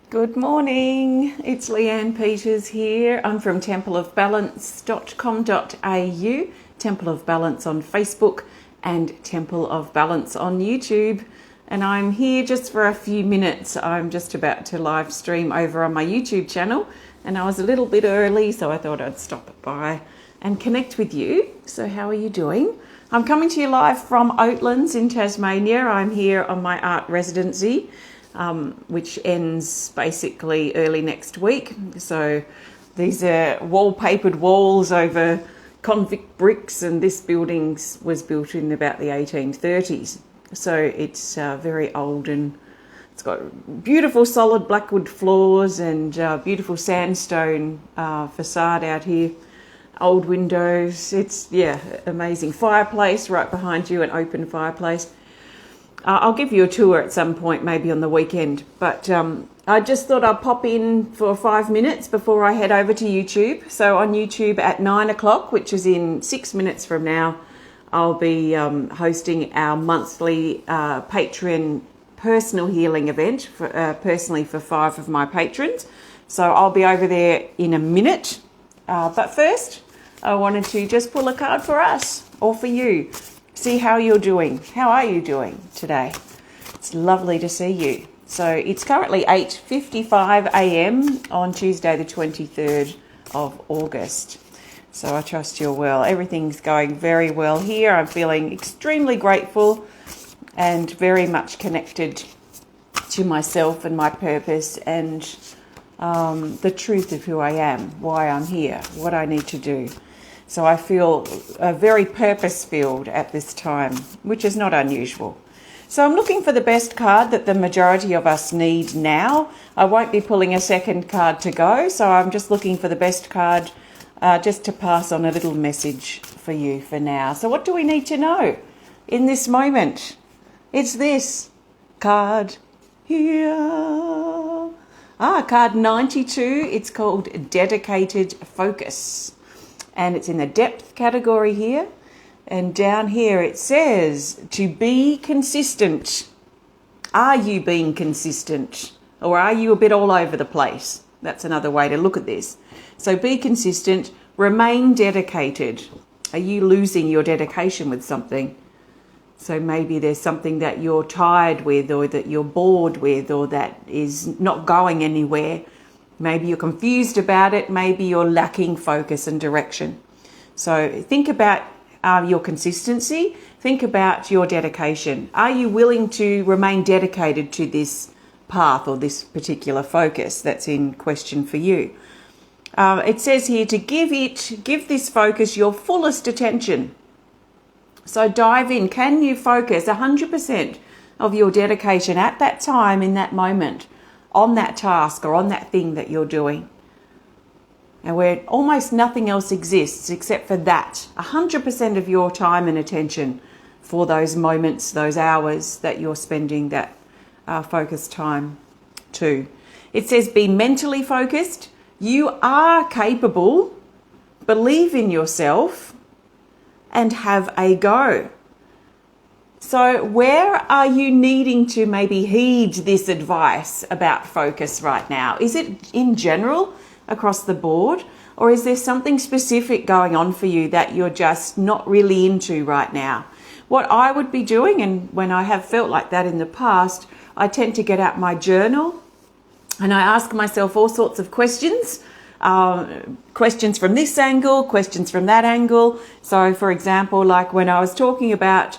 Good morning, it's Leanne Peters here. I'm from templeofbalance.com.au, Temple of Balance on Facebook and Temple of Balance on YouTube. And I'm here just for a few minutes. I'm just about to live stream over on my YouTube channel, and I was a little bit early, so I thought I'd stop by and connect with you. So how are you doing? I'm coming to you live from Oatlands in Tasmania. I'm here on my art residency, which ends basically early next week. So these are wallpapered walls over convict bricks, and this building was built in about the 1830s. So it's very old, and it's got beautiful solid blackwood floors and beautiful sandstone facade out here. Old windows. It's, amazing. Fireplace right behind you, an open fireplace. I'll give you a tour at some point, maybe on the weekend. But I just thought I'd pop in for 5 minutes before I head over to YouTube. So on YouTube at 9 o'clock, which is in 6 minutes from now, I'll be hosting our monthly Patreon personal healing event, personally for 5 of my patrons. So I'll be over there in a minute. But first, I wanted to just pull a card for us, or for you. See how you're doing. How are you doing today? It's lovely to see you. So it's currently 8:55 a.m. on Tuesday the 23rd of August. So I trust you're well. Everything's going very well here. I'm feeling extremely grateful and very much connected to myself and my purpose and the truth of who I am, why I'm here, what I need to do. So I feel very purpose-filled at this time, which is not unusual. So I'm looking for the best card that the majority of us need now. I won't be pulling a second card to go, so I'm just looking for the best card just to pass on a little message for you for now. So what do we need to know in this moment? It's this card here. Card 92. It's called Dedicated Focus. And it's in the depth category here. And down here it says to be consistent. Are you being consistent? Or are you a bit all over the place? That's another way to look at this. So be consistent, remain dedicated. Are you losing your dedication with something? So maybe there's something that you're tired with, or that you're bored with, or that is not going anywhere. Maybe you're confused about it. Maybe you're lacking focus and direction. So think about your consistency. Think about your dedication. Are you willing to remain dedicated to this path or this particular focus that's in question for you? It says here to give this focus your fullest attention. So dive in. Can you focus 100% of your dedication at that time, in that moment, on that task or on that thing that you're doing? And where almost nothing else exists except for that. 100% of your time and attention for those moments, those hours that you're spending that focused time to. It says be mentally focused. You are capable. Believe in yourself. And have a go. So where are you needing to maybe heed this advice about focus right now? Is it in general across the board? Or is there something specific going on for you that you're just not really into right now? What I would be doing, and when I have felt like that in the past, I tend to get out my journal and I ask myself all sorts of questions. Questions from this angle, questions from that angle. So for example, like when I was talking about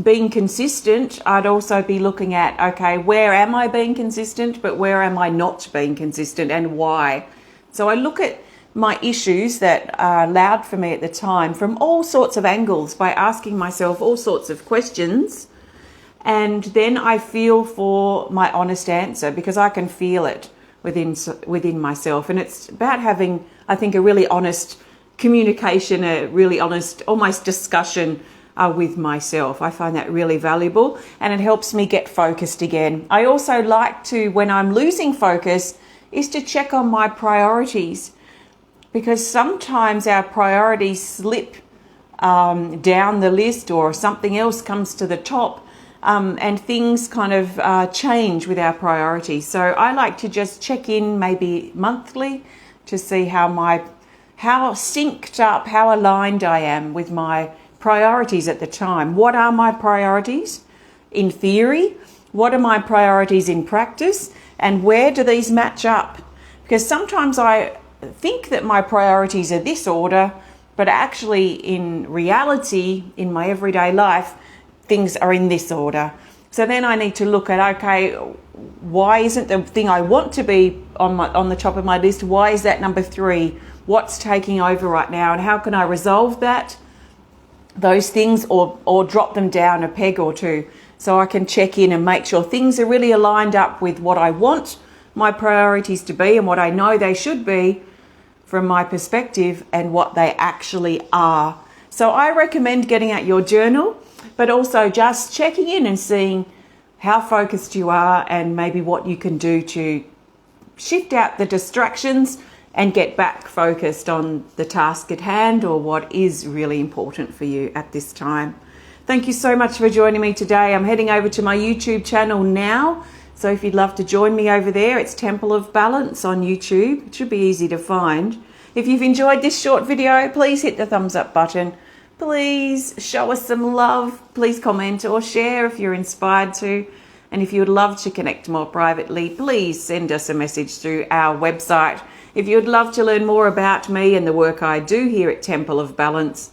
being consistent, I'd also be looking at, okay, where am I being consistent, but where am I not being consistent, and why? So I look at my issues that are loud for me at the time from all sorts of angles by asking myself all sorts of questions, and then I feel for my honest answer, because I can feel it within myself. And it's about having, I think, a really honest communication, a really honest, almost discussion with myself. I find that really valuable, and it helps me get focused again. I also like to, when I'm losing focus, is to check on my priorities, because sometimes our priorities slip down the list, or something else comes to the top and things kind of change with our priorities. So I like to just check in maybe monthly to see how synced up, how aligned I am with my priorities at the time. What are my priorities in theory? What are my priorities in practice? And where do these match up? Because sometimes I think that my priorities are this order, but actually in reality, in my everyday life, things are in this order. So then I need to look at, okay, why isn't the thing I want to be on the top of my list, why is that number 3? What's taking over right now, and how can I resolve those things or drop them down a peg or two, so I can check in and make sure things are really aligned up with what I want my priorities to be and what I know they should be from my perspective and what they actually are. So I recommend getting out your journal, but also just checking in and seeing how focused you are and maybe what you can do to shift out the distractions and get back focused on the task at hand or what is really important for you at this time. Thank you so much for joining me today. I'm heading over to my YouTube channel now. So if you'd love to join me over there, it's Temple of Balance on YouTube. It should be easy to find. If you've enjoyed this short video, please hit the thumbs up button. Please show us some love. Please comment or share if you're inspired to. And if you would love to connect more privately, please send us a message through our website. If you would love to learn more about me and the work I do here at Temple of Balance,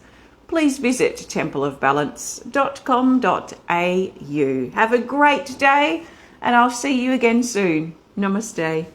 please visit templeofbalance.com.au. Have a great day, and I'll see you again soon. Namaste.